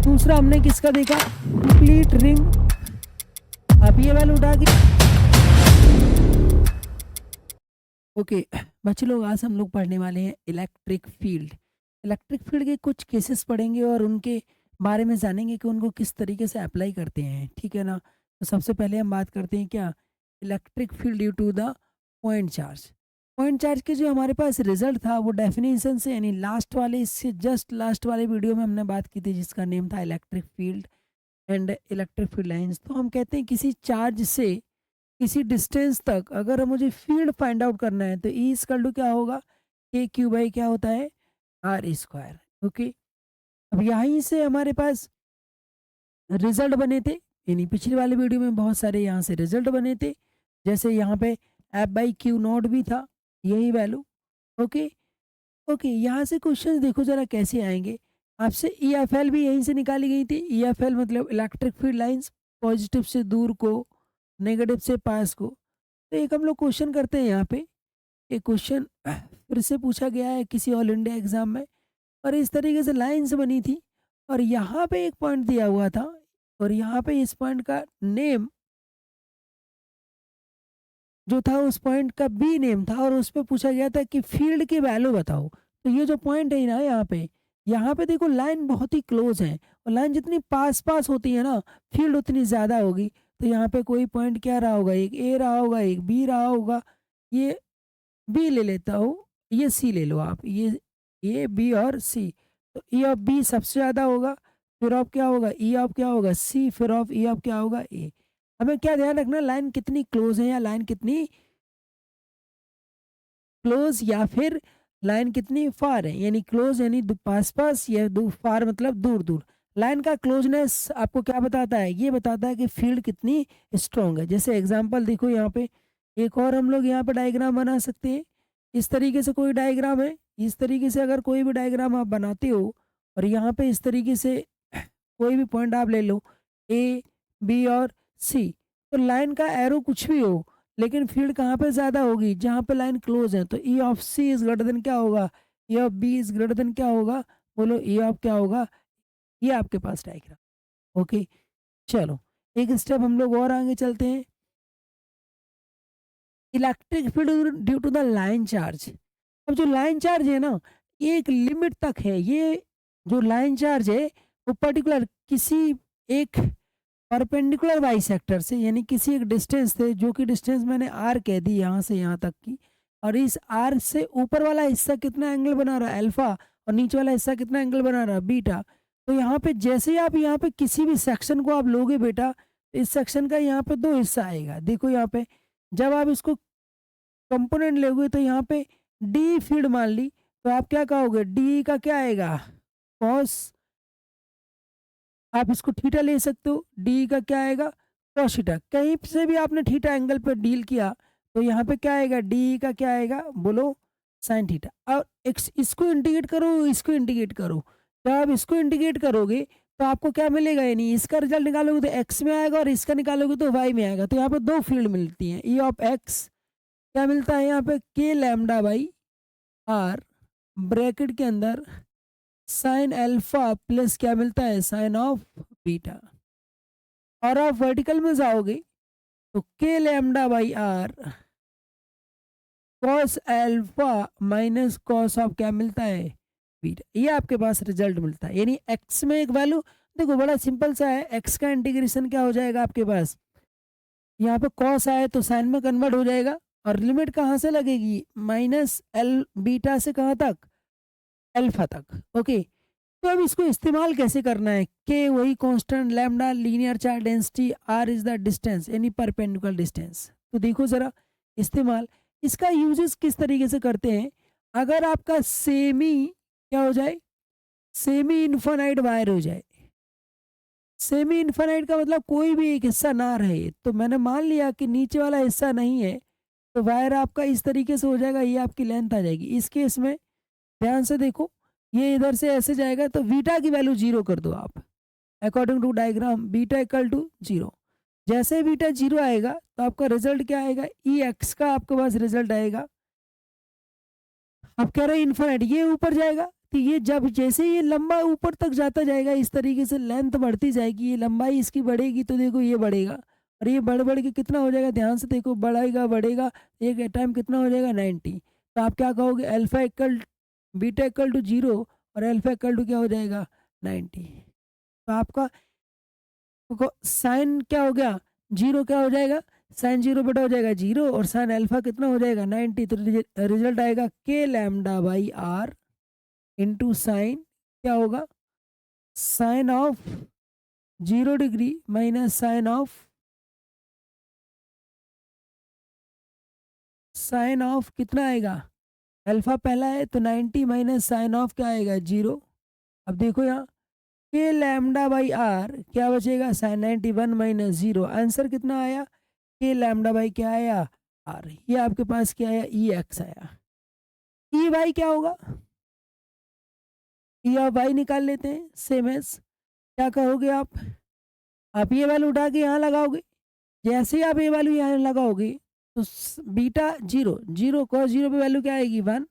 दूसरा हमने किसका देखा, कंप्लीट रिंग। अब ये वैल्यू उठा के ओके बच्चे लोग, आज हम लोग पढ़ने वाले हैं इलेक्ट्रिक फील्ड। इलेक्ट्रिक फील्ड के कुछ केसेस पढ़ेंगे और उनके बारे में जानेंगे कि उनको किस तरीके से अप्लाई करते हैं, ठीक है ना। तो सबसे पहले हम बात करते हैं क्या, electric field due to the point charge. Point charge के जो हमारे पास रिजल्ट था वो डेफिनेशन से, यानी लास्ट वाले, इससे जस्ट लास्ट वाले वीडियो में हमने बात की थी जिसका नेम था electric field and electric field lines. तो हम कहते हैं किसी चार्ज से किसी डिस्टेंस तक अगर मुझे फील्ड फाइंड आउट करना है तो ई इक्वल टू क्या होगा, के क्यू बाई क्या होता है, आर स्क्वायर। ओके, अब यहीं से हमारे पास रिजल्ट बने थे, यानी पिछले वाले वीडियो में बहुत सारे यहाँ से रिजल्ट बने थे। जैसे यहाँ पे एफ बाई क्यू नॉट भी था, यही वैल्यू। ओके ओके, यहाँ से क्वेश्चन देखो जरा कैसे आएंगे। आपसे ई एफ एल भी यहीं से निकाली गई थी। ई एफ एल मतलब इलेक्ट्रिक फील्ड लाइंस, पॉजिटिव से दूर को, नेगेटिव से पास को। तो एक हम लोग क्वेश्चन करते हैं यहाँ पे, एक क्वेश्चन फिर से पूछा गया है किसी ऑल इंडिया एग्जाम में, और इस तरीके से लाइंस बनी थी और यहाँ पे एक पॉइंट दिया हुआ था और यहाँ पे इस पॉइंट का नेम जो था उस पॉइंट का बी नेम था और उस पर पूछा गया था कि फील्ड की वैल्यू बताओ। तो ये जो पॉइंट है ना यहाँ पे देखो लाइन बहुत ही क्लोज है और लाइन जितनी पास पास होती है ना फील्ड उतनी ज़्यादा होगी। तो यहाँ पे कोई पॉइंट क्या रहा होगा, एक ए रहा होगा, एक बी रहा होगा। ये बी ले लेता हूँ, ये सी ले लो आप, ये ए बी और सी। तो ई ऑफ बी सबसे ज़्यादा होगा, फिर ऑफ क्या होगा, ई ऑफ क्या होगा सी, फिर ऑफ ई ऑफ क्या होगा ए। हमें क्या ध्यान रखना, लाइन कितनी क्लोज है या लाइन कितनी क्लोज या फिर लाइन कितनी फार है, यानी क्लोज यानी पास पास या फार मतलब दूर दूर। लाइन का क्लोजनेस आपको क्या बताता है, ये बताता है कि फील्ड कितनी स्ट्रांग है। जैसे एग्जांपल देखो यहाँ पे एक और हम लोग यहाँ पे डायग्राम बना सकते हैं। इस तरीके से कोई डायग्राम है, इस तरीके से अगर कोई भी डायग्राम आप बनाते हो और यहाँ पे इस तरीके से कोई भी पॉइंट आप ले लो ए बी और सी, तो लाइन का एरो कुछ भी हो लेकिन फील्ड कहाँ पे ज़्यादा होगी, जहाँ पे लाइन क्लोज है। तो E of C is greater than क्या होगा, E of B is greater than क्या होगा, बोलो ई ऑफ क्या होगा। ये आपके पास डायग्राम। ओके, चलो एक स्टेप हम लोग और आगे चलते हैं। Electric field due to the line charge. अब जो लाइन चार्ज है ना एक लिमिट तक है, ये जो लाइन चार्ज है वो पर्टिकुलर किसी एक परपेंडिकुलर बाइसेक्टर से, यानी किसी एक डिस्टेंस से, जो कि डिस्टेंस मैंने आर कह दी यहाँ से यहाँ तक की, और इस आर से ऊपर वाला हिस्सा कितना एंगल बना रहा है अल्फा और नीचे वाला हिस्सा कितना एंगल बना रहा है बीटा। तो यहाँ पे जैसे ही आप यहाँ पे किसी भी सेक्शन को आप लोगे बेटा, इस सेक्शन का यहाँ पे दो हिस्सा आएगा। देखो यहाँ पे जब आप इसको कंपोनेंट लोगे तो यहाँ पे डी फील्ड मान ली, तो आप क्या कहोगे, डी का क्या आएगा कॉस, आप इसको थीटा ले सकते हो, डी का क्या आएगा कॉस थीटा। कहीं से भी आपने थीटा एंगल पर डील किया तो यहाँ पे क्या आएगा, डी का क्या आएगा बोलो साइन थीटा। और इसको इंटीग्रेट करो, इसको इंटीग्रेट करो, तो आप इसको इंटीग्रेट करोगे तो आपको क्या मिलेगा, यानी इसका रिजल्ट निकालोगे तो एक्स में आएगा और इसका निकालोगे तो वाई में आएगा। तो यहाँ पे दो फील्ड मिलती हैं, ई ऑफ एक्स क्या मिलता है यहाँ पे के लैम्डा बाई आर ब्रैकेट के अंदर साइन अल्फा प्लस क्या मिलता है साइन ऑफ बीटा। और आप वर्टिकल में जाओगे तो K lambda by R cos alpha minus cos of क्या मिलता है बीटा। ये आपके पास रिजल्ट मिलता है, यानी एक्स में एक वैल्यू, देखो बड़ा सिंपल सा है, एक्स का इंटीग्रेशन क्या हो जाएगा आपके पास, यहाँ पे कॉस आए तो साइन में कन्वर्ट हो जाएगा और लिमिट कहाँ से लगेगी, माइनस एल बीटा से कहाँ तक, अल्फा तक। ओके, तो अब इसको इस्तेमाल कैसे करना है, के वही constant lambda linear charge density R is the distance यानी परपेंडिकुलर डिस्टेंस। तो देखो जरा इस्तेमाल, इसका यूजेस किस तरीके से करते हैं। अगर आपका सेमी क्या हो जाए, सेमी इन्फानाइट वायर हो जाए, सेमी इन्फानाइट का मतलब कोई भी एक हिस्सा ना रहे, तो मैंने मान लिया कि नीचे वाला हिस्सा नहीं है तो वायर आपका इस तरीके से हो जाएगा, ये आपकी लेंथ आ जाएगी। इस केस में ध्यान से देखो, ये इधर से ऐसे जाएगा तो बीटा की वैल्यू जीरो कर दो आप, according to diagram beta equal to zero. जैसे बीटा जीरो आएगा तो आपका रिजल्ट क्या आएगा, ई एक्स का आपके पास रिजल्ट आएगा। अब कह रहे हैं इन्फाइनाइट, ये ऊपर जाएगा कि ये जब जैसे ये लंबा ऊपर तक जाता जाएगा इस तरीके से लेंथ बढ़ती जाएगी, ये लंबाई इसकी बढ़ेगी तो देखो ये बढ़ेगा और ये बढ़ बढ़ के कितना हो जाएगा, ध्यान से देखो, बढ़ेगा बढ़ेगा, एक टाइम कितना हो जाएगा 90। तो आप क्या कहोगे, alpha equal beta equal to 0 और अल्फा इक्वल टू क्या हो जाएगा 90। तो आपका साइन क्या हो गया, 0 क्या हो जाएगा, साइन 0 बेटा हो जाएगा 0 और साइन अल्फा कितना हो जाएगा 90। तो रिजल्ट आएगा K lambda by R into sine क्या होगा, sine of 0 degree minus sine of कितना आएगा, अल्फा पहला है तो 90 माइनस साइन ऑफ क्या आएगा 0। अब देखो यहाँ के लैम्डा बाई आर क्या बचेगा, साइन 91 माइनस 0, आंसर कितना आया, के लैम्डा बाई क्या आया आर, ये आपके पास क्या आया ई एक्स आया। ई वाई क्या होगा, ई ऑफ वाई निकाल लेते हैं, सेम एस क्या कहोगे आप ये वैल्यू उठा के यहाँ लगाओगे, जैसे ही आप ये वैल्यू यहाँ लगाओगे तो बीटा 0 0 cos 0 पे वैल्यू क्या आएगी 1,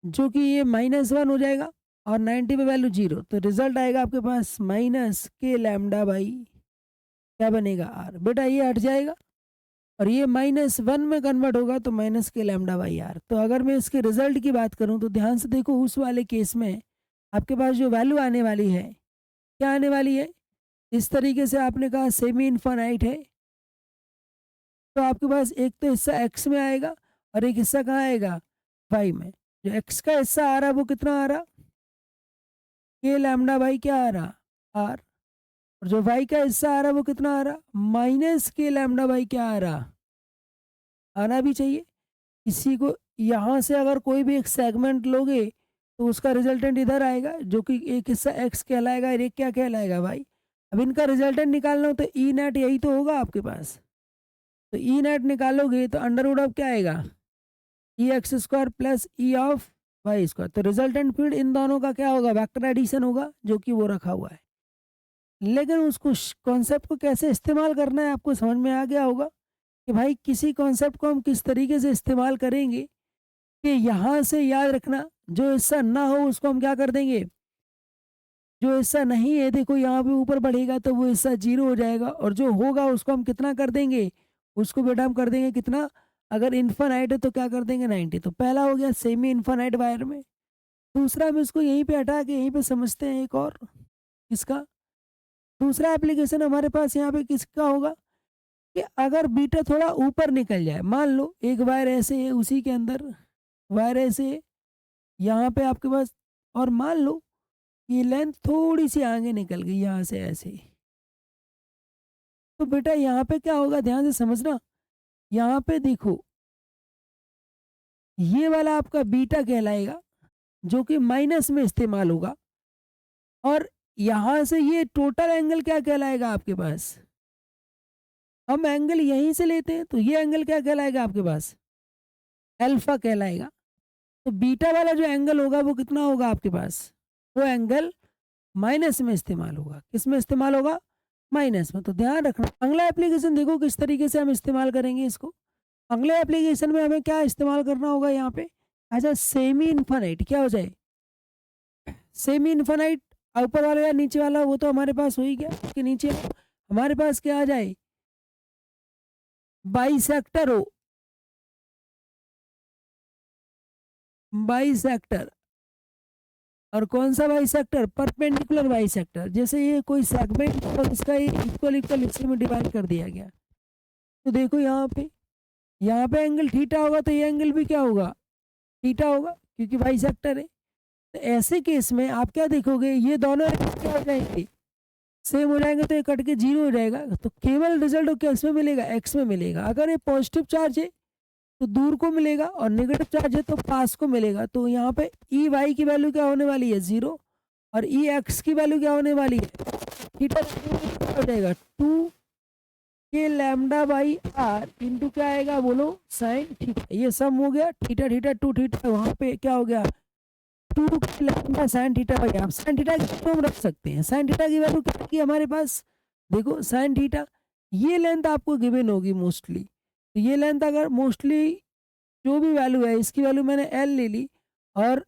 जो कि ये -1 हो जाएगा और 90 पे वैल्यू 0, तो रिजल्ट आएगा आपके पास माइनस के लैम्डा बाई क्या बनेगा आर, बेटा ये हट जाएगा और ये -1 में कन्वर्ट होगा तो माइनस के लैम्डा बाई आर। तो अगर मैं इसके रिजल्ट की बात करूं तो ध्यान से देखो, उस वाले केस में आपके पास जो वैल्यू आने वाली है क्या आने वाली है, इस तरीके से आपने कहा सेमी इनफाइनाइट है, तो आपके पास एक तो हिस्सा एक्स में आएगा और एक हिस्सा कहाँ आएगा वाई में। जो एक्स का हिस्सा आ रहा है वो कितना आ रहा, के लैम्डा बाई क्या आ रहा आर, और जो वाई का हिस्सा आ रहा वो कितना आ रहा, माइनस के लैम्डा बाई क्या आ रहा, आना भी चाहिए। इसी को यहाँ से अगर कोई भी एक सेगमेंट लोगे तो उसका रिजल्टेंट इधर आएगा, जो कि एक हिस्सा एक्स कहलाएगा और एक क्या कहलाएगा वाई। अब इनका रिजल्टेंट निकालना हो तो ई नेट यही तो होगा आपके पास, तो ई नेट निकालोगे तो अंडर रूट ऑफ क्या आएगा, E x square plus E of y square. तो रिजल्टेंट फील्ड इन दोनों का क्या होगा, वेक्टर एडिशन होगा, जो कि वो रखा हुआ है। लेकिन उसको कॉन्सेप्ट को कैसे इस्तेमाल करना है आपको समझ में आ गया होगा कि भाई किसी कॉन्सेप्ट को हम किस तरीके से इस्तेमाल करेंगे कि यहाँ से याद रखना, जो हिस्सा ना हो उसको हम क्या कर देंगे, जो हिस्सा नहीं है देखो यहाँ पे ऊपर बढ़ेगा तो वो हिस्सा 0 हो जाएगा, और जो होगा उसको हम कितना कर देंगे, उसको बेटा हम कर देंगे कितना, अगर इन्फानाइट है तो क्या कर देंगे 90। तो पहला हो गया सेमी इन्फानाइट वायर में। दूसरा हम इसको यहीं पे हटा के यहीं पे समझते हैं एक और, इसका दूसरा एप्लीकेशन हमारे पास यहाँ पे किसका होगा कि अगर बीटा थोड़ा ऊपर निकल जाए, मान लो एक वायर ऐसे है, उसी के अंदर वायर ऐसे है यहाँ पे आपके पास, और मान लो ये लेंथ थोड़ी सी आगे निकल गई यहाँ से ऐसे, तो बेटा यहाँ पे क्या होगा ध्यान से समझना, यहाँ पे देखो ये वाला आपका बीटा कहलाएगा, जो कि माइनस में इस्तेमाल होगा, और यहाँ से ये टोटल एंगल क्या कहलाएगा आपके पास, हम एंगल यहीं से लेते हैं तो ये एंगल क्या कहलाएगा आपके पास अल्फा कहलाएगा। तो बीटा वाला जो एंगल होगा वो कितना होगा आपके पास, वो एंगल माइनस में इस्तेमाल होगा, किस में इस्तेमाल होगा माइनस में। तो ध्यान रखना, अगला एप्लीकेशन देखो किस तरीके से हम इस्तेमाल करेंगे इसको। अगले एप्लीकेशन में हमें क्या इस्तेमाल करना होगा यहाँ पे, अच्छा सेमी इन्फानाइट क्या हो जाए, सेमी इन्फानाइट ऊपर वाला या नीचे वाला वो तो हमारे पास हो ही गया, उसके नीचे हमारे पास क्या आ जाए, बाइसेक्टर हो, बाइसेक्टर, और कौन सा बाइसेक्टर, परपेंडिकुलर बाइसेक्टर। जैसे ये कोई सेगमेंट और इसका इक्वल इक्वल हिस्से में डिवाइड कर दिया गया, तो देखो यहाँ पे एंगल थीटा होगा तो ये एंगल भी क्या होगा थीटा होगा, क्योंकि बाइसेक्टर है। तो ऐसे केस में आप क्या देखोगे, ये दोनों क्या हो जाएंगे सेम हो जाएंगे, तो ये कट के 0 हो जाएगा, तो केवल रिजल्ट क्या इसमें मिलेगा एक्स में मिलेगा। अगर ये पॉजिटिव चार्ज है तो दूर को मिलेगा और नेगेटिव चार्ज है तो पास को मिलेगा। तो यहाँ पे ई वाई की वैल्यू क्या होने वाली है 0 और ई एक्स की वैल्यू क्या होने वाली है थीटा हो जाएगा 2 K lambda by R into क्या आएगा बोलो साइन थीटा। ये सम हो गया थीटा थीटा 2 थीटा, वहाँ पे क्या हो गया 2 K lambda sine theta by R. Sine theta की हम रख सकते हैं, साइन थीटा की वैल्यू क्या है हमारे पास, देखो साइन थीटा ये लेंथ आपको गिवन होगी मोस्टली, तो ये लेंथ अगर मोस्टली जो भी वैल्यू है इसकी वैल्यू मैंने एल ले ली, और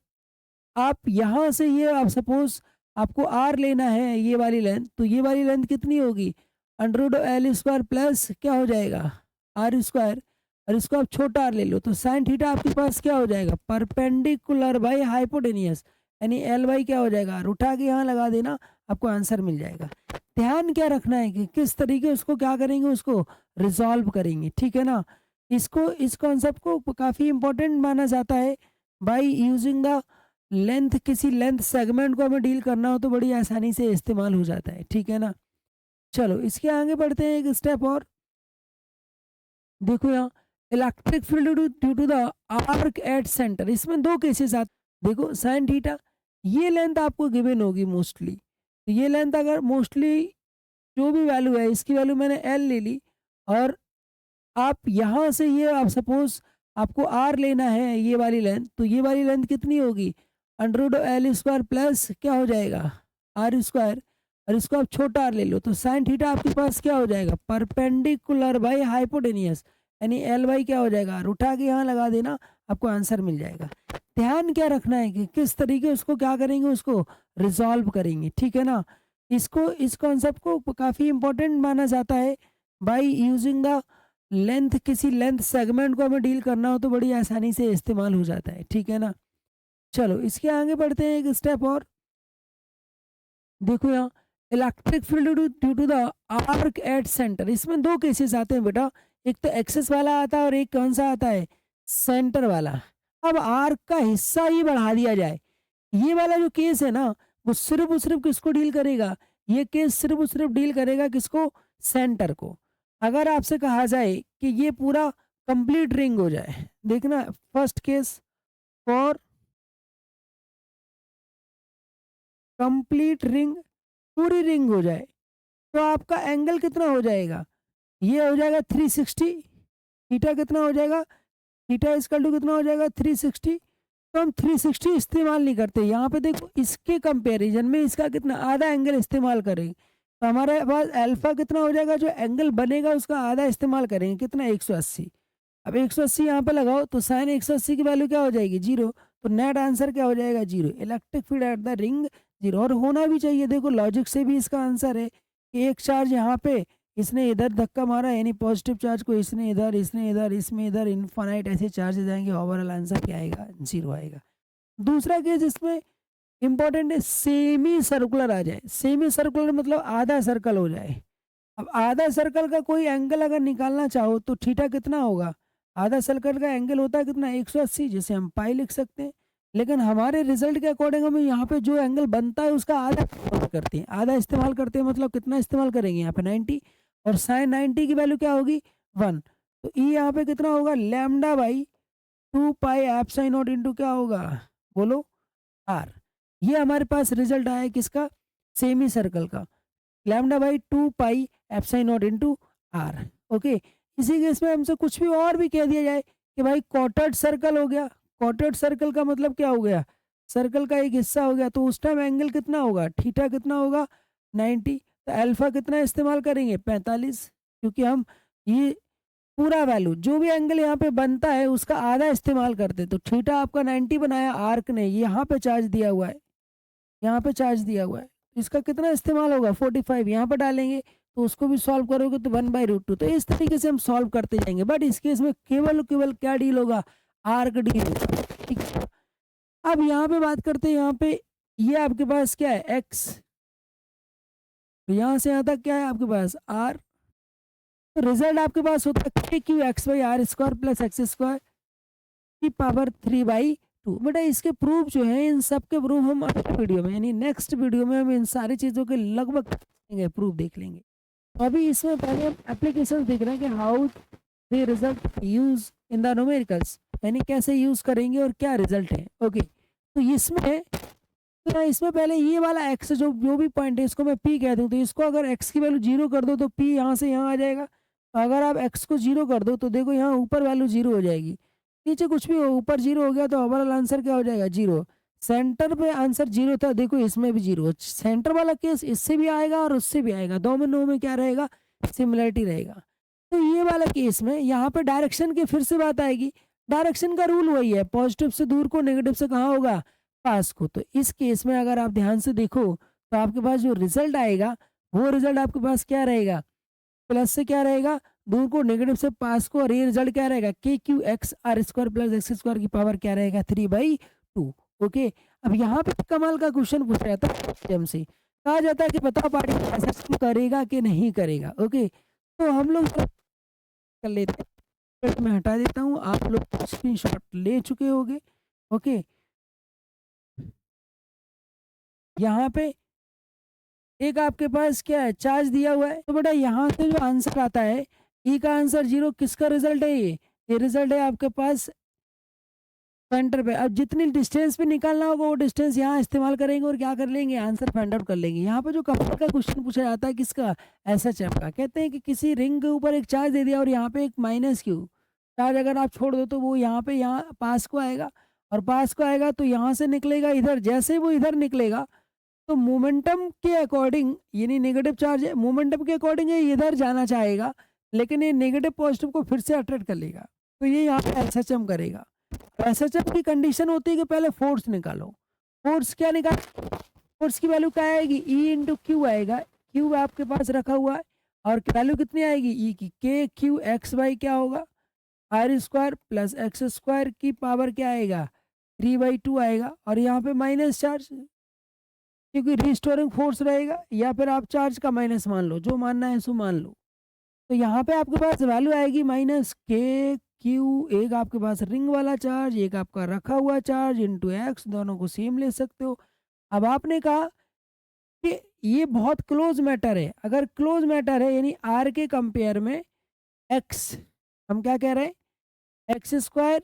आप यहाँ से ये आप सपोज आपको आर लेना है ये वाली लेंथ, तो ये वाली लेंथ कितनी होगी? Under root L square plus क्या हो जाएगा? R square. और इसको आप छोटा आर ले लो तो साइन थीटा आपके पास क्या हो जाएगा? परपेंडिकुलर बाई हाइपोटेनियस, यानी एल बाई क्या हो जाएगा? आर उठा के यहाँ लगा देना, आपको आंसर मिल जाएगा। ध्यान क्या रखना है कि किस तरीके उसको क्या करेंगे, उसको रिजॉल्व करेंगे, ठीक है ना। इसको इस कॉन्सेप्ट को काफ़ी इंपॉर्टेंट माना जाता है। बाई यूजिंग द लेंथ, किसी लेंथ सेगमेंट को हमें डील करना हो तो बड़ी आसानी से इस्तेमाल हो जाता है, ठीक है ना। चलो इसके आगे बढ़ते हैं एक स्टेप और। देखो यहाँ electric field due to the arc at centre, इसमें दो केसेस आते। देखो साइन थीटा, ये लेंथ आपको गिवन होगी मोस्टली, तो ये लेंथ अगर मोस्टली जो भी वैल्यू है इसकी वैल्यू मैंने एल ले ली, और आप यहाँ से ये आप सपोज आपको आर लेना है ये वाली लेंथ, तो ये वाली लेंथ कितनी होगी? Under root L square plus क्या हो जाएगा? R square. और इसको आप छोटा आर ले लो तो साइन थीटा आपके पास क्या हो जाएगा? परपेंडिकुलर बाई हाइपोटेनियस, यानी एल बाई क्या हो जाएगा? आर उठा के यहाँ लगा देना, आपको आंसर मिल जाएगा। ध्यान क्या रखना है कि किस तरीके उसको क्या करेंगे, उसको रिजॉल्व करेंगे, ठीक है ना। इसको इस कॉन्सेप्ट को काफ़ी इंपॉर्टेंट माना जाता है। बाई यूजिंग द लेंथ, किसी लेंथ सेगमेंट को हमें डील करना हो तो बड़ी आसानी से इस्तेमाल हो जाता है, ठीक है ना। चलो इसके आगे बढ़ते हैं एक स्टेप और। देखो यहाँ electric field due to the arc at centre, इसमें दो केसेस आते हैं बेटा, एक तो एक्सेस वाला आता है और एक कौन सा आता है? सेंटर वाला। अब आर्क का हिस्सा ही बढ़ा दिया जाए, ये वाला जो केस है ना, वो सिर्फ और सिर्फ किसको डील करेगा? ये केस सिर्फ और सिर्फ डील करेगा किसको? सेंटर को। अगर आपसे कहा जाए कि ये पूरा कंप्लीट रिंग हो जाए, देखना first case for complete ring, पूरी रिंग हो जाए, तो आपका एंगल कितना हो जाएगा? ये हो जाएगा 360। थीटा कितना हो जाएगा? थीटा इसका टू कितना हो जाएगा? 360। तो हम 360 इस्तेमाल नहीं करते यहाँ पे, देखो इसके कंपैरिजन में इसका कितना आधा एंगल इस्तेमाल करेंगे, तो हमारे पास अल्फा कितना हो जाएगा? जो एंगल बनेगा उसका आधा इस्तेमाल करेंगे, कितना? 180। अब 180 यहाँ पे लगाओ तो साइन 180 की वैल्यू क्या हो जाएगी? जीरो। तो नेट आंसर क्या हो जाएगा? Zero. Electric field at the ring zero, और होना भी चाहिए। देखो लॉजिक से भी इसका आंसर है कि एक चार्ज यहाँ पे इसने इधर धक्का मारा, यानी पॉजिटिव चार्ज को इसने इधर, इसने इधर, इसमें इधर, इनफाइनाइट ऐसे चार्जेस आएंगे, ओवरऑल आंसर क्या आएगा? जीरो आएगा। दूसरा केस इसमें इंपॉर्टेंट है, सेमी सर्कुलर आ जाए। सेमी सर्कुलर मतलब आधा सर्कल हो जाए। अब आधा सर्कल का कोई एंगल अगर निकालना चाहो तो थीटा कितना होगा? आधा सर्कल का एंगल होता है कितना? 180, जिसे हम पाई लिख सकते हैं। लेकिन हमारे रिजल्ट के अकॉर्डिंग हमें यहाँ पे जो एंगल बनता है उसका आधा इस्तेमाल करते हैं, आधा इस्तेमाल करते हैं, मतलब कितना इस्तेमाल करेंगे यहाँ पे? 90। और साइन 90 की वैल्यू क्या होगी? 1। तो ई यहाँ पे कितना होगा? Lambda by 2 pi epsilon naught into क्या होगा? बोलो, आर। ये हमारे पास रिजल्ट आया है किसका? सेमी सर्कल का। Lambda by 2 pi epsilon naught into R. Okay, इसी केस में हमसे कुछ भी और भी कह दिया जाए कि भाई क्वार्टर्ड सर्कल हो गया, क्वार्टर्ड सर्कल का मतलब क्या हो गया? सर्कल का एक हिस्सा हो गया, तो उस टाइम एंगल कितना होगा? थीटा कितना होगा? 90। तो अल्फा कितना इस्तेमाल करेंगे? 45, क्योंकि हम ये पूरा वैल्यू जो भी एंगल यहाँ पे बनता है उसका आधा इस्तेमाल करते। तो थीटा आपका 90 बनाया आर्क ने, यहाँ पे चार्ज दिया हुआ है, यहाँ पे चार्ज दिया हुआ है, इसका कितना इस्तेमाल होगा? 45 यहाँ पर डालेंगे, तो उसको भी सॉल्व करोगे तो 1/√2। तो इस तरीके से हम सॉल्व करते जाएंगे, बट इस केस में केवल केवल क्या डील होगा? आर्क डील होगा, ठीक है। अब यहाँ पे बात करते हैं, यहाँ पे ये आपके पास क्या है? एक्स। तो यहाँ से यहाँ तक क्या है आपके पास? आर। तो रिजल्ट आपके पास होता है K Q X by R square plus X square की पावर 3/2। बेटा इसके प्रूफ जो है, इन सब के प्रूफ हम अगले वीडियो में, यानी नेक्स्ट वीडियो में हम इन सारी चीज़ों के लगभग प्रूफ देख लेंगे। तो अभी इसमें पहले हम एप्लीकेशन देख रहे हैं कि how they result use in the numericals, यानी कैसे यूज करेंगे और क्या रिजल्ट है। ओके, तो इसमें पहले ये वाला एक्स जो भी पॉइंट है इसको मैं पी कह दूँ, तो इसको अगर एक्स की वैल्यू 0 कर दो तो पी यहाँ से यहाँ आ जाएगा। तो अगर आप एक्स को 0 कर दो तो देखो यहाँ ऊपर वैल्यू 0 हो जाएगी, नीचे कुछ भी हो, ऊपर 0 हो गया तो ओवरऑल आंसर क्या हो जाएगा? 0। सेंटर पे आंसर 0 था, देखो इसमें भी 0। सेंटर वाला केस इससे भी आएगा और उससे भी आएगा, दोनों में क्या रहेगा? सिमिलरिटी रहेगा। तो ये वाला केस में यहाँ पे डायरेक्शन की फिर से बात आएगी। डायरेक्शन का रूल वही है, पॉजिटिव से दूर को नेगेटिव से कहाँ होगा? पास को। तो इस केस में अगर आप ध्यान से देखो तो आपके पास जो रिजल्ट आएगा वो रिजल्ट आपके पास क्या रहेगा, प्लस से क्या रहेगा, दूर को नेगेटिव से पास को, और ये रिजल्ट क्या रहेगा, K Q X R square plus X square की पावर क्या रहेगा, 3/2। ओके, अब यहाँ पे कमाल का क्वेश्चन पूछा जाता है हमसे, कहा जाता है कि बताओ पार्टिकल ऐसा करेगा कि नहीं करेगा। ओके, तो हम लोग कर लेते हैं, मैं हटा देता हूँ, आप लोग स्क्रीनशॉट ले चुके होंगे। ओके, यहाँ पे एक आपके पास क्या है, चार्ज दिया हुआ है, तो बेटा यहाँ से जो आंसर आता है, ई का आंसर 0, किसका रिजल्ट है, ये रिजल्ट है आपके पास सेंटर पे। अब जितनी डिस्टेंस पे निकालना होगा वो डिस्टेंस यहाँ इस्तेमाल करेंगे और क्या कर लेंगे, आंसर फाइंड आउट कर लेंगे। यहाँ पे जो कंप्लीट का क्वेश्चन पूछा जाता है किसका, एसएचएम का। कहते हैं कि किसी रिंग के ऊपर एक चार्ज दे दिया और यहाँ पे एक माइनस क्यू चार्ज अगर आप छोड़ दो तो वो यहाँ पे यहाँ पास को आएगा, और पास को आएगा तो यहाँ से निकलेगा इधर, जैसे ही वो इधर निकलेगा तो मोमेंटम के अकॉर्डिंग, यानी नेगेटिव चार्ज है, मोमेंटम के अकॉर्डिंग ये इधर जाना चाहेगा, लेकिन ये नेगेटिव पॉजिटिव को फिर से अट्रैक्ट कर लेगा, तो ये यहाँ पे एसएचएम करेगा। एसएचएम की कंडीशन होती है कि पहले फोर्स निकालो। फोर्स क्या निकाल, फोर्स की वैल्यू क्या आएगी, ई इंटू क्यू आएगा, क्यू आपके पास रखा हुआ है, और वैल्यू कितनी आएगी ई की, के क्यू एक्स वाई क्या होगा, R square plus X square की पावर क्या आएगा, 3/2 आएगा, और यहाँ पे माइनस चार्ज, क्योंकि रिस्टोरिंग फोर्स रहेगा, या फिर आप चार्ज का माइनस मान लो, जो मानना है सो मान लो। तो यहाँ पे आपके पास वैल्यू आएगी माइनस के क्यू, एक आपके पास रिंग वाला चार्ज, एक आपका रखा हुआ चार्ज, इंटू एक्स, दोनों को सेम ले सकते हो। अब आपने कहा कि ये बहुत क्लोज मैटर है, अगर क्लोज मैटर है यानी आर के कंपेयर में एक्स, हम क्या कह रहे हैं, एक्स स्क्वायर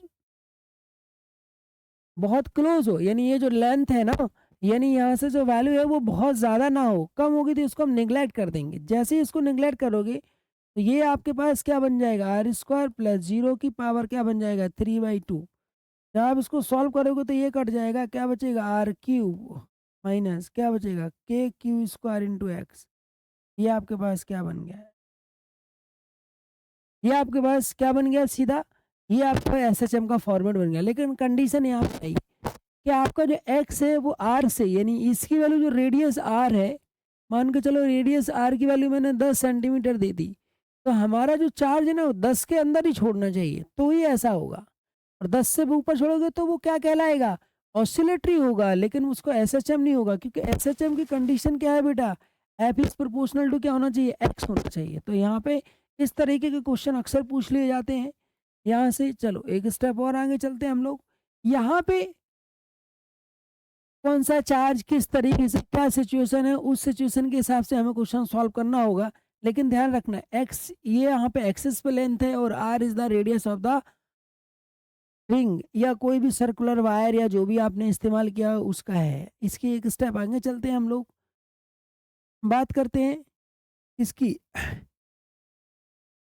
बहुत क्लोज हो, यानी ये जो लेंथ है ना, यानी यहाँ से जो वैल्यू है वो बहुत ज़्यादा ना हो, कम होगी तो इसको हम निगलेक्ट कर देंगे। जैसे ही इसको निगलेक्ट करोगे तो ये आपके पास क्या बन जाएगा, आर स्क्वायर प्लस 0 की पावर क्या बन जाएगा, 3/2। जब आप इसको सॉल्व करोगे तो ये कट जाएगा, क्या बचेगा, आर क्यूब माइनस क्या बचेगा, के क्यू स्क्वायर इंटू एक्स। ये आपके पास क्या बन गया है, ये आपके पास क्या बन गया सीधा, ये आपका एसएचएम का फॉर्मेट बन गया। लेकिन कंडीशन यहाँ पे आई कि आपका जो एक्स है वो आर से, यानी इसकी वैल्यू जो रेडियस आर है, मान के चलो रेडियस आर की वैल्यू मैंने 10 सेंटीमीटर दे दी, तो हमारा जो चार्ज है ना वो 10 के अंदर ही छोड़ना चाहिए, तो ही ऐसा होगा। और 10 से ऊपर छोड़ोगे तो वो क्या कहलाएगा, ऑसिलेटरी होगा, लेकिन उसको एसएचएम नहीं होगा, क्योंकि एसएचएम की कंडीशन क्या है बेटा, एफ इज प्रोपोर्शनल टू क्या होना चाहिए, एक्स होना चाहिए। तो यहाँ पे इस तरीके के क्वेश्चन अक्सर पूछ लिए जाते हैं। यहाँ से चलो एक स्टेप और आगे चलते हैं हम लोग। यहाँ पे कौन सा चार्ज किस तरीके से क्या सिचुएशन है, उस सिचुएशन के हिसाब से हमें क्वेश्चन सॉल्व करना होगा। लेकिन ध्यान रखना एक्स ये यहाँ पे एक्सिस पे लेंथ है, और R is the radius of the ring, या कोई भी सर्कुलर वायर या जो भी आपने इस्तेमाल किया उसका है। इसकी एक स्टेप आगे चलते हैं हम लोग, बात करते हैं इसकी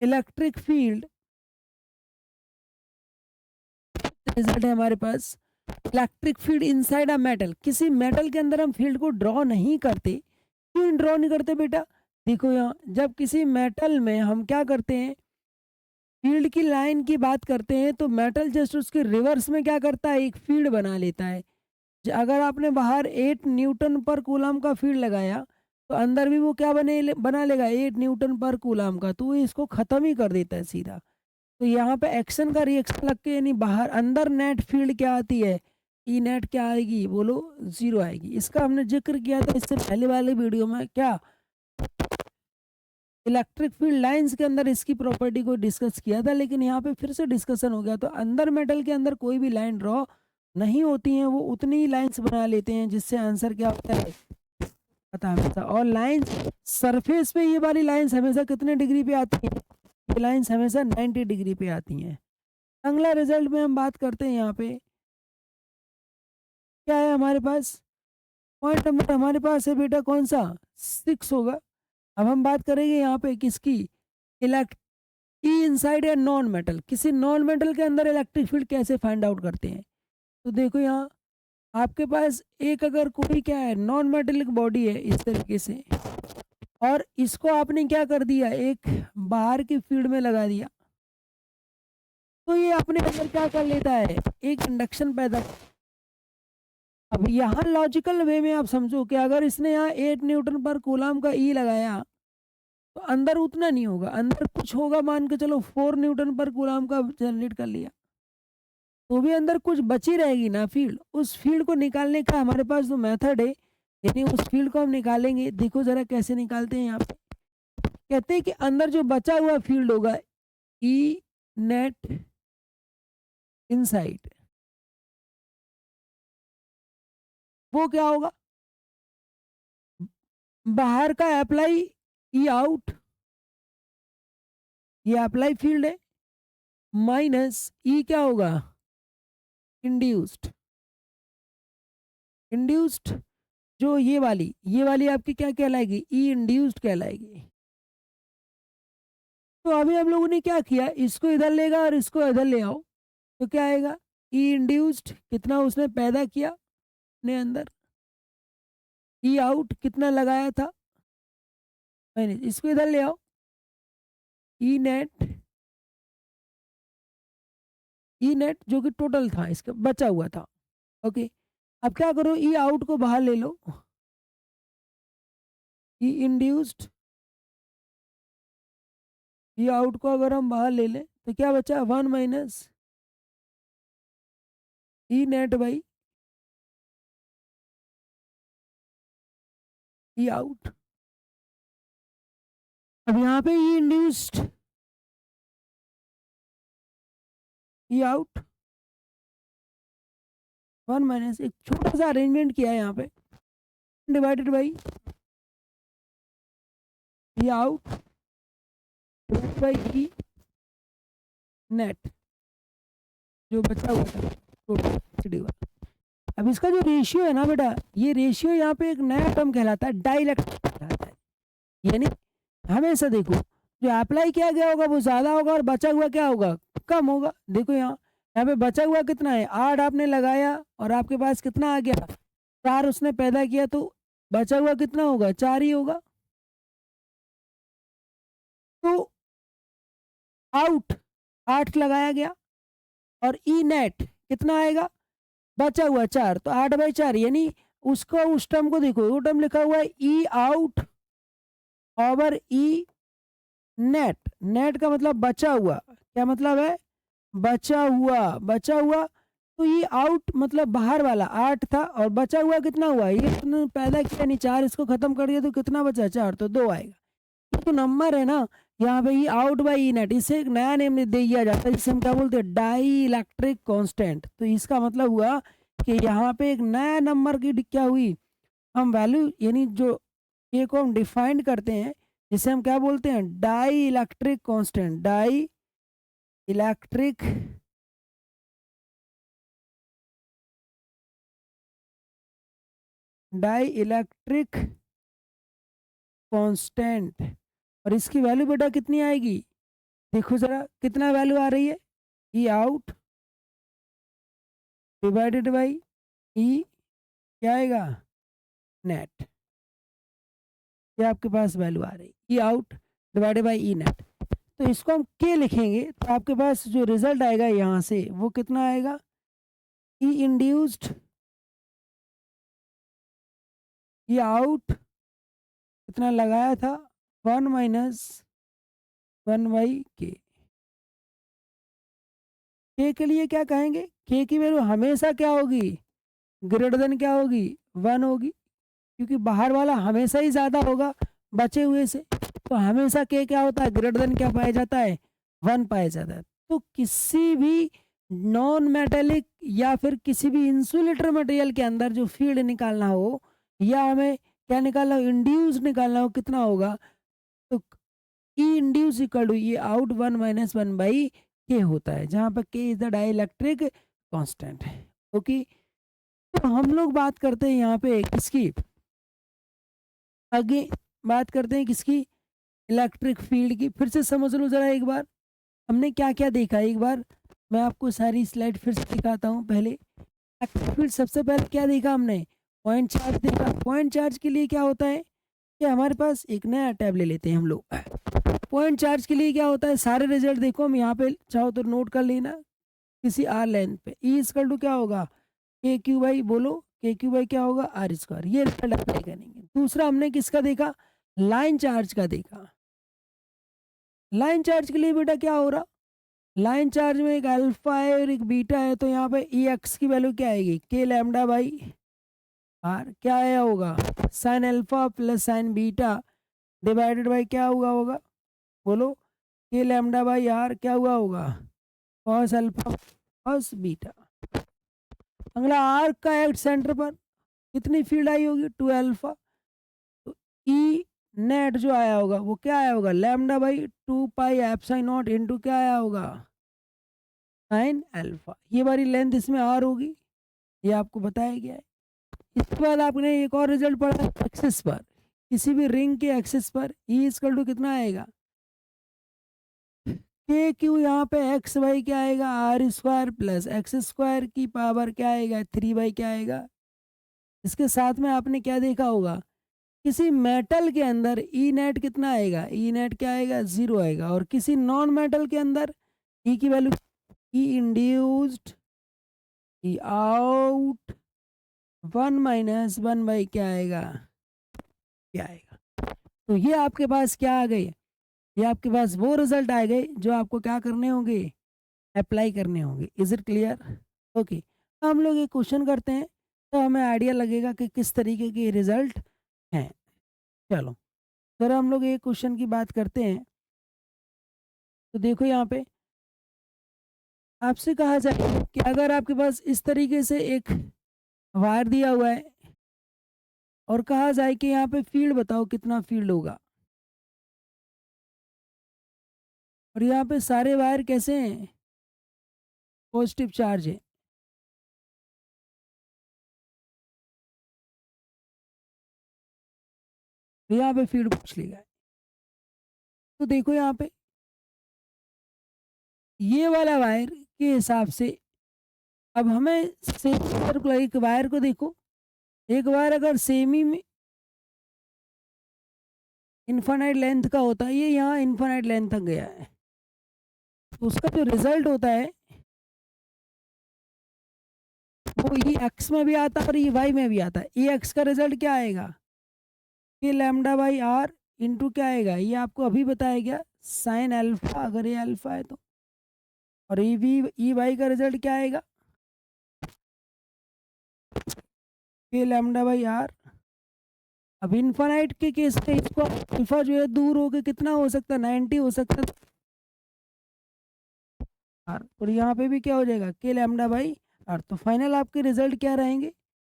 इलेक्ट्रिक फील्ड। रिजल्ट है हमारे पास electric field inside a metal, किसी मेटल के अंदर हम फील्ड को ड्रॉ नहीं करते। क्यों ड्रॉ नहीं करते बेटा, देखो यहाँ जब किसी मेटल में हम क्या करते हैं, फील्ड की लाइन की बात करते हैं, तो मेटल जस्ट उसके रिवर्स में क्या करता है, एक फील्ड बना लेता है। अगर आपने बाहर 8 न्यूटन पर कूलम का फील्ड लगाया तो अंदर भी वो क्या बना लेगा, 8 न्यूटन पर कूलम का, तो वो इसको ख़त्म ही कर देता है सीधा। तो यहाँ पे एक्शन का रिएक्शन लग के, यानी बाहर अंदर नेट फील्ड क्या आती है, ई नेट क्या आएगी, बोलो 0 आएगी। इसका हमने जिक्र किया था इससे पहले वाले वीडियो में, क्या इलेक्ट्रिक फील्ड लाइंस के अंदर इसकी प्रॉपर्टी को डिस्कस किया था, लेकिन यहाँ पे फिर से डिस्कशन हो गया। तो अंदर मेटल के अंदर कोई भी लाइन ड्रॉ नहीं होती हैं, वो उतनी ही लाइंस बना लेते हैं जिससे आंसर क्या होता है पता हमेशा। और लाइंस सरफेस पे ये वाली लाइंस हमेशा कितने डिग्री पे आती हैं, ये लाइंस हमेशा 90 डिग्री पे आती हैं। अगला रिजल्ट में हम बात करते हैं, यहाँ पे क्या है हमारे पास, पॉइंट नंबर हमारे पास है बेटा कौन सा, 6 होगा। अब हम बात करेंगे यहाँ पे किसकी, इलेक्ट ई इनसाइड या नॉन मेटल, किसी नॉन मेटल के अंदर इलेक्ट्रिक फील्ड कैसे फाइंड आउट करते हैं। तो देखो यहाँ आपके पास एक अगर कोई क्या है नॉन मेटेलिक बॉडी है इस तरीके से, और इसको आपने क्या कर दिया, एक बाहर की फील्ड में लगा दिया, तो ये अपने अंदर क्या कर लेता है, एक इंडक्शन पैदा अब यहाँ लॉजिकल वे में आप समझो कि अगर इसने यहाँ 8 न्यूटन पर कूलम का ई लगाया तो अंदर उतना नहीं होगा, अंदर कुछ होगा, मान के चलो 4 न्यूटन पर कूलम का जनरेट कर लिया, तो भी अंदर कुछ बची रहेगी ना फील्ड। उस फील्ड को निकालने का हमारे पास जो मेथड है, यानी उस फील्ड को हम निकालेंगे। देखो जरा कैसे निकालते हैं। यहाँ पे कहते हैं कि अंदर जो बचा हुआ फील्ड होगा ई नेट इनसाइड, वो क्या होगा, बाहर का अप्लाई ई आउट, ये अप्लाई फील्ड है, माइनस ई क्या होगा, इंड्यूस्ड। इंड्यूस्ड जो ये वाली आपकी क्या कहलाएगी, ई इंड्यूस्ड कहलाएगी। तो अभी हम लोगों ने क्या किया, इसको इधर लेगा और इसको इधर ले आओ, तो क्या आएगा, ई इंड्यूस्ड कितना उसने पैदा किया अपने अंदर, ई आउट कितना लगाया था मैंने, इसको इधर ले आओ, ई नेट, ई नेट जो कि टोटल था इसका बचा हुआ था। ओके, अब क्या करो, ई आउट को बाहर ले लो, ई इंड्यूस्ड, ई आउट को अगर हम बाहर ले लें तो क्या बचा, 1 minus E net by E out. अब यहाँ पे ई इंड्यूस्ड, ई आउट 1 माइनस, एक छोटा सा अरेंजमेंट किया है यहाँ पे, divided by E out by E net जो बचा हुआ था टोटल वाला। अब इसका जो रेशियो है ना बेटा, ये रेशियो यहाँ पे एक नया टर्म कहलाता है, डाइलेक्ट्रिक कहलाता है। यानी हमेशा देखो जो अप्लाई किया गया होगा वो ज़्यादा होगा और बचा हुआ क्या होगा, कम होगा। देखो यहाँ पे बचा हुआ कितना है, 8 आपने लगाया और आपके पास कितना आ गया, 4 उसने पैदा किया, तो बचा हुआ कितना होगा, 4 ही होगा। तो आउट 8 लगाया गया और ई नेट कितना आएगा, बचा हुआ 4, तो 8/4, यानी उसको उस टर्म को देखो, वो टर्म लिखा हुआ है E out over E net. Net का मतलब बचा हुआ, क्या मतलब है, बचा हुआ, बचा हुआ। तो ये आउट मतलब बाहर वाला 8 था और बचा हुआ कितना हुआ, ये तुमने पैदा किया नहीं 4, इसको खत्म कर दिया तो कितना बचा, 4, तो 2 आएगा। ये तो नंबर है ना, यहाँ पे ये आउट बाई ई नेट, इसे एक नया नेम दे दिया जाता है जिसे हम क्या बोलते हैं, डाई इलेक्ट्रिक कॉन्स्टेंट। तो इसका मतलब हुआ कि यहाँ पे एक नया नंबर की क्या हुई, हम वैल्यू यानी जो ए को हम डिफाइंड करते हैं जिसे हम क्या बोलते हैं, dielectric constant, dielectric dielectric constant. और इसकी वैल्यू बेटा कितनी आएगी, देखो जरा कितना वैल्यू आ रही है, ई आउट डिवाइडेड बाई ई क्या आएगा, नेट। ये आपके पास वैल्यू आ रही है E out divided by E net. तो इसको हम के लिखेंगे तो आपके पास जो रिजल्ट आएगा यहाँ से वो कितना आएगा, ई इंड्यूस्ड, ई आउट कितना लगाया था, 1 माइनस 1 बाई के लिए क्या कहेंगे, के की वैल्यू हमेशा क्या होगी, ग्रेटर देन क्या होगी, 1 होगी, क्योंकि बाहर वाला हमेशा ही ज़्यादा होगा बचे हुए से। तो हमेशा के क्या होता है, ग्रेटर देन क्या पाया जाता है, 1 पाया जाता है। तो किसी भी नॉन मेटेलिक या फिर किसी भी इंसुलेटर मटेरियल के अंदर जो फील्ड निकालना हो या हमें क्या निकालना हो, इंड्यूस निकालना हो, कितना होगा, तो ई इंड्यूस इक्वल टू ये आउट 1 माइनस 1 बाई के होता है, जहाँ पर K is the dielectric constant. Okay, तो हम लोग बात करते हैं यहाँ पे किसकी, आगे बात करते हैं किसकी, इलेक्ट्रिक फील्ड की। फिर से समझ लो जरा एक बार हमने क्या क्या देखा, एक बार मैं आपको सारी स्लाइड फिर से दिखाता हूँ। पहले इलेक्ट्रिक फील्ड, सबसे पहले क्या देखा हमने, पॉइंट चार्ज देखा। पॉइंट चार्ज के लिए क्या होता है कि हमारे पास एक नया टैब ले लेते हैं हम लोग। पॉइंट चार्ज के लिए क्या होता है, सारे रिजल्ट देखो, हम यहाँ पे चाहो तो नोट कर लेना, किसी आर लेंथ पे ई इक्वल टू क्या होगा, के क्यू बाई, बोलो के क्यू बाई क्या होगा आर स्क्वायर, ये रिजल्ट अप्लाई करेंगे। दूसरा हमने किसका देखा, लाइन चार्ज का देखा। लाइन चार्ज के लिए बेटा क्या हो रहा, लाइन चार्ज में एक अल्फा है और एक बीटा है, तो यहाँ पे ई एक्स की वैल्यू क्या आएगी, के लैम्डा बाई आर, क्या आया होगा sine alpha plus sign beta divided by क्या होगा बोलो, के लैम्डा बाई आर क्या हुआ होगा कॉस अल्फा कॉस बीटा। अगला आर्क का एक्ट सेंटर पर कितनी फील्ड आई होगी 2 अल्फा, तो ई नेट जो आया होगा वो क्या आया होगा lambda by 2 pi epsilon not into क्या आया होगा साइन अल्फा। ये वाली लेंथ इसमें आर होगी, ये आपको बताया गया है। इसके बाद आपने एक और रिजल्ट पढ़ा एक्सिस पर, किसी भी रिंग के एक्सिस पर ई इक्वल टू कितना आएगा के क्यू, यहाँ पे एक्स बाई क्या आएगा R square plus X square की पावर क्या आएगा 3 बाई क्या आएगा। इसके साथ में आपने क्या देखा होगा, किसी मेटल के अंदर ई नेट कितना आएगा, ई नेट क्या आएगा 0 आएगा, और किसी नॉन मेटल के अंदर ई की value E induced E out 1 minus 1 by क्या आएगा क्या आएगा। तो ये आपके पास क्या आ गए, ये आपके पास वो रिजल्ट आ गए जो आपको क्या करने होंगे अप्लाई करने होंगे। Is it clear, okay. हम लोग एक क्वेश्चन करते हैं तो हमें आइडिया लगेगा कि किस तरीके के रिजल्ट हैं। चलो सर हम लोग एक क्वेश्चन की बात करते हैं, तो देखो यहाँ पे आपसे कहा जाए कि अगर आपके पास इस तरीके से एक वायर दिया हुआ है और कहा जाए कि यहाँ पे फील्ड बताओ कितना फील्ड होगा, और यहाँ पे सारे वायर कैसे हैं पॉजिटिव चार्ज है, तो यहाँ पे फील्ड पूछ लिया है। तो देखो यहाँ पे ये वाला वायर के हिसाब से अब हमें सेमी सर्कुलर एक वायर को देखो, एक वायर अगर सेमी में इन्फानाइट लेंथ का होता है, ये यहाँ इन्फानाइट लेंथ तक गया है, तो उसका जो रिजल्ट होता है वो ई एक्स में भी आता है और ई वाई में भी आता है। ई एक्स का रिजल्ट क्या आएगा कि लैम्डा बाई आर इंटू क्या आएगा, ये आपको अभी बताया गया साइन अल्फा अगर ये अल्फा है तो, और ई वाई का रिजल्ट क्या आएगा के लैम्डा बाई आर। अब इन्फानाइट के केस में इसको अल्फा जो है दूर होके कितना हो सकता है 90 हो सकता है, और यहाँ पे भी क्या हो जाएगा के लैम्डा बाई आर। तो फाइनल आपके रिजल्ट क्या रहेंगे,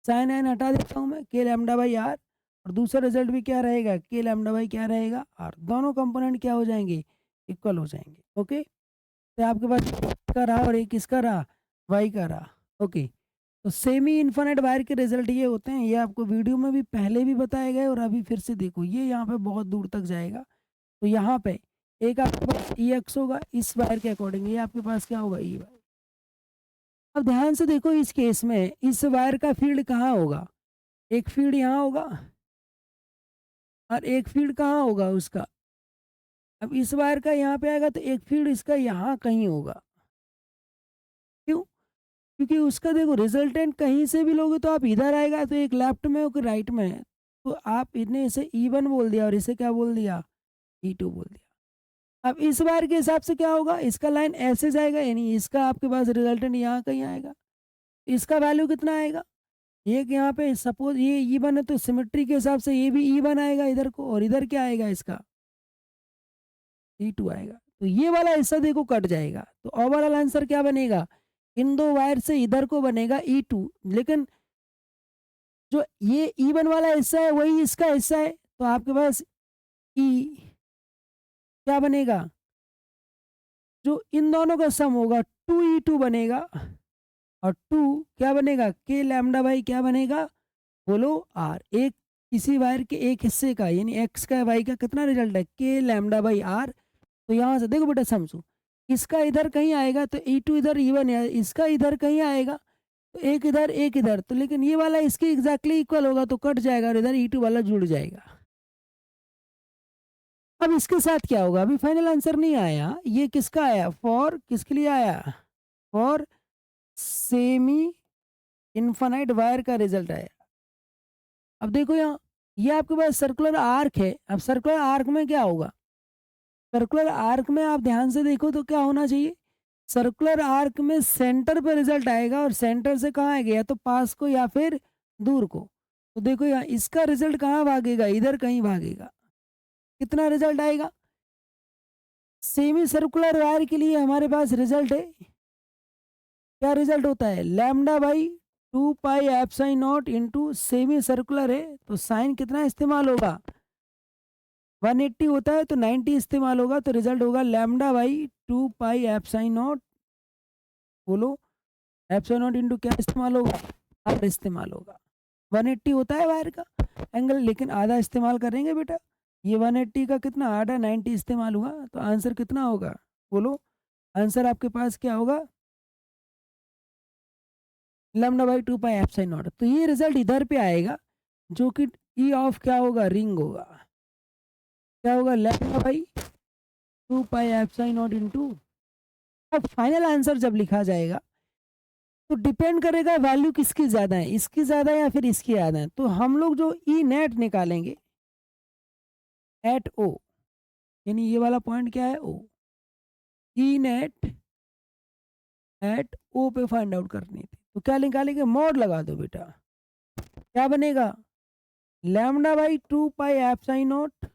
साइन एन हटा देता हूँ मैं के लैम्डा बाई आर, और दूसरा रिजल्ट भी क्या रहेगा के लैम्डा बाई क्या रहेगा आर, दोनों कंपोनेंट क्या हो जाएंगे इक्वल हो जाएंगे। ओके, तो आपके पास किसका रहा और एक किसका रहा वाई का रहा। ओके, तो सेमी इन्फिनिट वायर के रिजल्ट ये होते हैं, ये आपको वीडियो में भी पहले भी बताए गए और अभी फिर से देखो, ये यहाँ पे बहुत दूर तक जाएगा। तो यहाँ पे एक आपके पास ई एक्स होगा इस वायर के अकॉर्डिंग, ये आपके पास क्या होगा ई वायर। अब ध्यान से देखो इस केस में इस वायर का फील्ड कहाँ होगा, एक फील्ड यहाँ होगा और एक फील्ड कहाँ होगा उसका, अब इस वायर का यहाँ पे आएगा तो एक फील्ड इसका यहाँ कहीं होगा। क्यों, क्योंकि उसका देखो रिजल्टेंट कहीं से भी लोगे तो आप इधर आएगा, तो एक लेफ्ट में और राइट में है, तो आप इन्हें इसे E1 बोल दिया और इसे क्या बोल दिया E2 बोल दिया। अब इस बार के हिसाब से क्या होगा, इसका लाइन ऐसे जाएगा, यानी इसका आपके पास रिजल्टेंट यहाँ कहीं आएगा, इसका वैल्यू कितना आएगा, एक यहाँ पे सपोज ये E1 है तो सिमेट्री के हिसाब से ये भी E1 आएगा इधर को, और इधर क्या आएगा इसका E2 आएगा। तो ये वाला हिस्सा देखो कट जाएगा, तो ओवरऑल आंसर क्या बनेगा, इन दो वायर से इधर को बनेगा E2, लेकिन जो ये E1 वाला हिस्सा है वही इसका हिस्सा है, तो आपके पास E क्या बनेगा, जो इन दोनों का सम होगा 2E2 बनेगा, और 2 क्या बनेगा के लैम्डा बाई क्या बनेगा बोलो आर। एक किसी वायर के एक हिस्से का यानी एक्स का वाई का कितना रिजल्ट है के लैम्डा बाई आर। तो यहाँ से देखो बेटा समझो, इसका इधर कहीं आएगा तो E2 इधर E1 है, इसका इधर कहीं आएगा तो एक इधर, तो लेकिन ये वाला इसके एग्जैक्टली इक्वल होगा तो कट जाएगा और इधर E2 वाला जुड़ जाएगा। अब इसके साथ क्या होगा, अभी फाइनल आंसर नहीं आया, ये किसका आया फॉर किसके लिए आया फॉर सेमी इन्फानाइट वायर का रिजल्ट आया। अब देखो यहाँ, ये आपके पास सर्कुलर आर्क है। अब सर्कुलर आर्क में क्या होगा? सर्कुलर आर्क में आप ध्यान से देखो तो क्या होना चाहिए? सर्कुलर आर्क में सेंटर पे रिजल्ट आएगा, और सेंटर से कहाँ आएगा? या तो पास को या फिर दूर को। तो देखो यहाँ इसका रिजल्ट कहाँ भागेगा? इधर कहीं भागेगा। कितना रिजल्ट आएगा? सेमी सर्कुलर वायर के लिए हमारे पास रिजल्ट है, क्या रिजल्ट होता है? Lambda by 2 pi epsilon naught into semi circular है तो साइन कितना इस्तेमाल होगा? 180 होता है तो 90 इस्तेमाल होगा, तो रिजल्ट होगा lambda by 2 pi epsilon not. बोलो, एप्सिलॉन नॉट इंटू क्या इस्तेमाल होगा? आर इस्तेमाल होगा। 180 होता है वायर का एंगल, लेकिन आधा इस्तेमाल करेंगे बेटा। ये 180 का कितना, आधा 90 इस्तेमाल हुआ, तो आंसर कितना होगा? बोलो, आंसर आपके पास क्या होगा? Lambda by 2 pi epsilon not. तो ये रिजल्ट इधर पे आएगा, जो कि ई ऑफ क्या होगा? रिंग होगा। क्या होगा? Lambda by 2 pi epsilon naught into. अब फाइनल आंसर जब लिखा जाएगा तो डिपेंड करेगा वैल्यू किसकी ज़्यादा है, इसकी ज़्यादा है या फिर इसकी ज़्यादा है। तो हम लोग जो ई नेट निकालेंगे एट ओ, यानी ये वाला पॉइंट क्या है? ओ। ई नेट एट ओ पे फाइंड आउट करनी थी, तो क्या निकालेंगे? मॉड लगा दो बेटा। क्या बनेगा? Lambda by 2 pi epsilon naught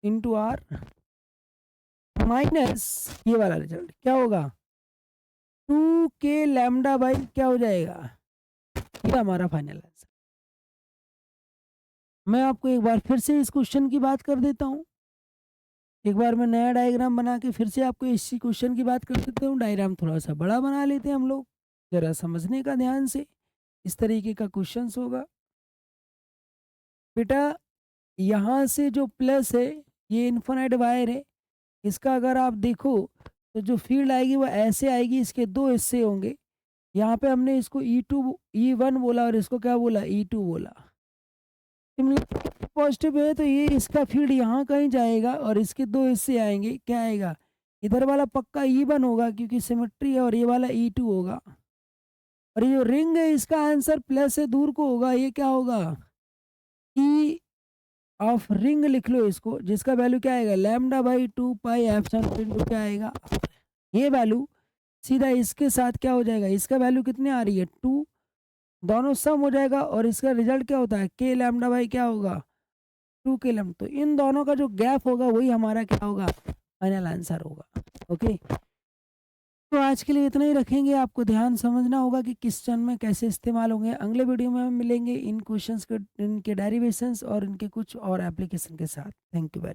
into R minus ये वाला रिजल्ट क्या होगा? 2 के लैम्डा बाई क्या हो जाएगा? ये हमारा फाइनल आंसर। मैं आपको एक बार फिर से इस क्वेश्चन की बात कर देता हूँ। एक बार मैं नया डायग्राम बना के फिर से आपको इसी क्वेश्चन की बात कर देता हूँ। डायग्राम थोड़ा सा बड़ा बना लेते हैं हम लोग, जरा समझने का ध्यान से। इस तरीके का क्वेश्चन होगा बेटा। यहाँ से जो प्लस है, ये इन्फिनिट वायर है, इसका अगर आप देखो तो जो फील्ड आएगी वो ऐसे आएगी, इसके दो हिस्से होंगे। यहाँ पे हमने इसको E1 बोला और इसको क्या बोला? E2 बोला। पॉजिटिव है तो ये इसका फील्ड यहाँ कहीं जाएगा और इसके दो हिस्से आएंगे, क्या आएगा? इधर वाला पक्का E1 होगा क्योंकि सिमेट्री है, और ये वाला E2 होगा। और ये जो रिंग है इसका आंसर प्लस से दूर को होगा, ये क्या होगा? ई ऑफ रिंग लिख लो इसको, जिसका वैल्यू क्या आएगा? Lambda by 2 pi epsilon into क्या आएगा? ये वैल्यू सीधा इसके साथ क्या हो जाएगा? इसका वैल्यू कितने आ रही है? 2। दोनों सम हो जाएगा और इसका रिजल्ट क्या होता है? के लैम्डा बाई क्या होगा? 2 के लैम्डा। तो इन दोनों का जो गैप होगा वही हमारा क्या होगा? फाइनल आंसर होगा। ओके, तो आज के लिए इतना ही रखेंगे। आपको ध्यान समझना होगा कि किस चरण में कैसे इस्तेमाल होंगे। अगले वीडियो में हम मिलेंगे इन क्वेश्चंस के, इनके डेरिवेशंस और इनके कुछ और एप्लीकेशन के साथ। Thank you very